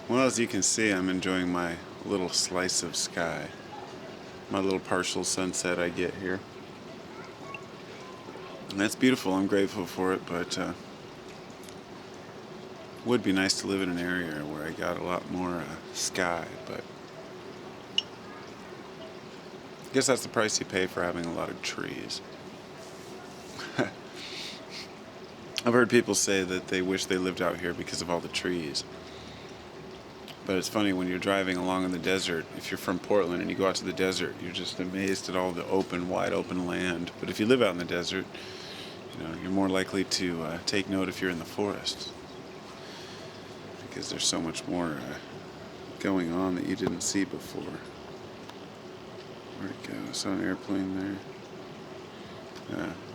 Well, as you can see, I'm enjoying my little slice of sky, my little partial sunset I get here. And that's beautiful. I'm grateful for it, but would be nice to live in an area where I got a lot more sky. But I guess that's the price you pay for having a lot of trees. I've heard people say that they wish they lived out here because of all the trees. But it's funny when you're driving along in the desert, if you're from Portland and you go out to the desert, you're just amazed at all the open, wide open land. But if you live out in the desert, you're more likely to take note if you're in the forest. Because there's so much more going on that you didn't see before. Where'd it go? I saw an airplane there.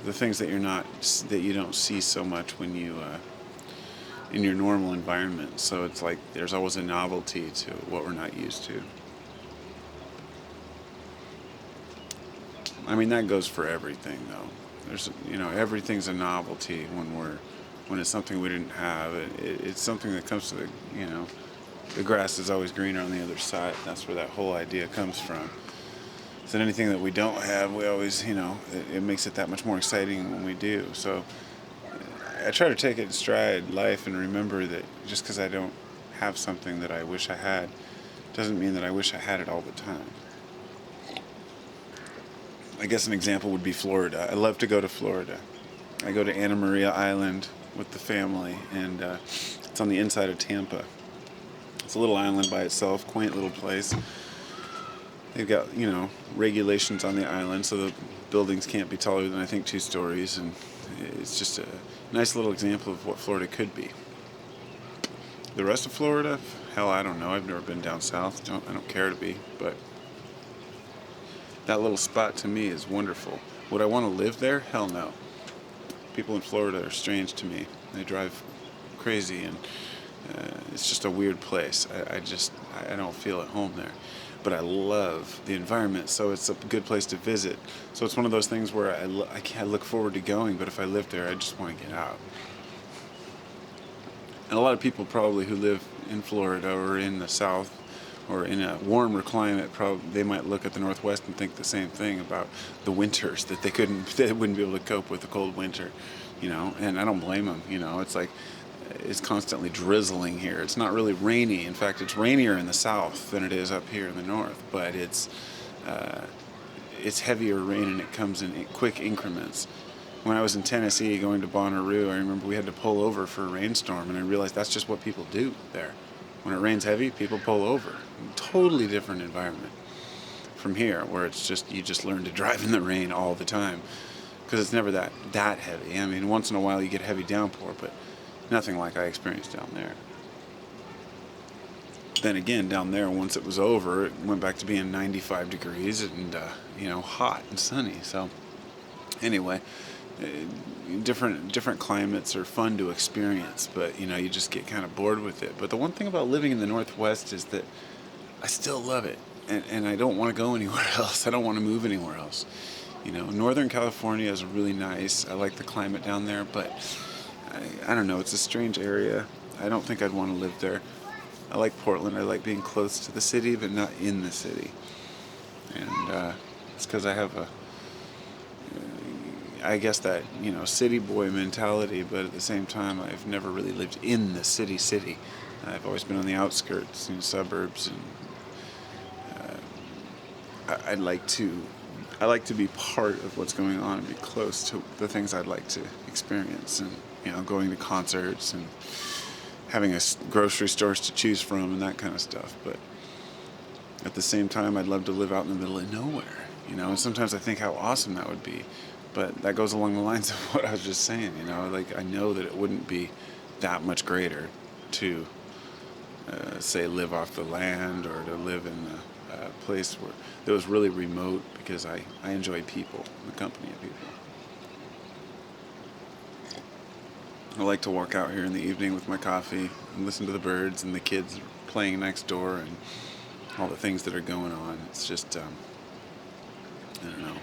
The things that you don't see so much when you in your normal environment. So it's like there's always a novelty to what we're not used to. I mean, that goes for everything, though. Everything's a novelty when it's something we didn't have. It's something that comes to the grass is always greener on the other side. That's where that whole idea comes from. So anything that we don't have, we always, it makes it that much more exciting when we do. So I try to take it in stride life and remember that just because I don't have something that I wish I had doesn't mean that I wish I had it all the time. I guess an example would be Florida. I love to go to Florida. I go to Anna Maria Island with the family, and it's on the inside of Tampa. It's a little island by itself, quaint little place. They've got, regulations on the island, so the buildings can't be taller than, I think, 2 stories, and it's just a nice little example of what Florida could be. The rest of Florida, hell, I don't know. I've never been down south. I don't care to be, but that little spot to me is wonderful. Would I want to live there? Hell no. People in Florida are strange to me. They drive crazy, and it's just a weird place. I don't feel at home there. But I love the environment, so it's a good place to visit. So it's one of those things where I look forward to going, but if I live there, I just want to get out. And a lot of people probably who live in Florida or in the South or in a warmer climate, they might look at the Northwest and think the same thing about the winters, that they wouldn't be able to cope with the cold winter, and I don't blame them. It's like it's constantly drizzling here. It's not really rainy. In fact, it's rainier in the south than it is up here in the north, but it's heavier rain, and it comes in quick increments. When I was in Tennessee going to Bonnaroo, I remember we had to pull over for a rainstorm, and I realized that's just what people do there. When it rains heavy, people pull over. Totally different environment from here, where it's just you just learn to drive in the rain all the time because it's never that heavy. I mean, once in a while you get heavy downpour, but nothing like I experienced down there. Then again, down there, once it was over, it went back to being 95 degrees and hot and sunny. So anyway, different climates are fun to experience, but you just get kind of bored with it. But the one thing about living in the Northwest is that I still love it, and I don't want to go anywhere else. I don't want to move anywhere else. Northern California is really nice. I like the climate down there, but I don't know. It's a strange area. I don't think I'd want to live there. I like Portland. I like being close to the city, but not in the city. And it's because I have I guess that, city boy mentality, but at the same time, I've never really lived in the city. I've always been on the outskirts, suburbs, and I like to be part of what's going on and be close to the things I'd like to experience, and going to concerts and having grocery stores to choose from and that kind of stuff. But at the same time, I'd love to live out in the middle of nowhere, and sometimes I think how awesome that would be. But that goes along the lines of what I was just saying, like I know that it wouldn't be that much greater to, say, live off the land or to live in a place that was really remote, because I enjoy people, the company of people. I like to walk out here in the evening with my coffee and listen to the birds and the kids playing next door and all the things that are going on. It's just, I don't know.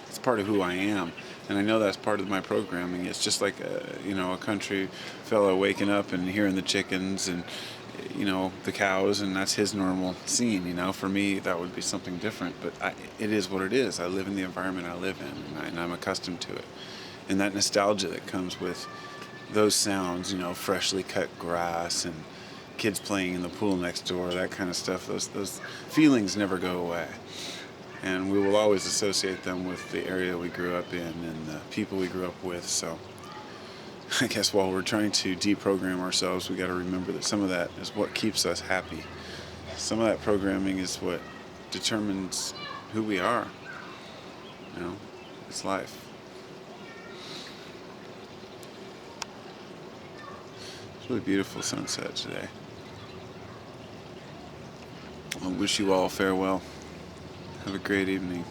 It's part of who I am, and I know that's part of my programming. It's just like a country fellow waking up and hearing the chickens, and the cows, and that's his normal scene. For me, that would be something different. But it is what it is. I live in the environment I live in, and I'm accustomed to it. And that nostalgia that comes with those sounds, freshly cut grass and kids playing in the pool next door, that kind of stuff, those feelings never go away. And we will always associate them with the area we grew up in and the people we grew up with. So I guess while we're trying to deprogram ourselves, we got to remember that some of that is what keeps us happy. Some of that programming is what determines who we are. It's life. It's a really beautiful sunset today. I wish you all farewell. Have a great evening.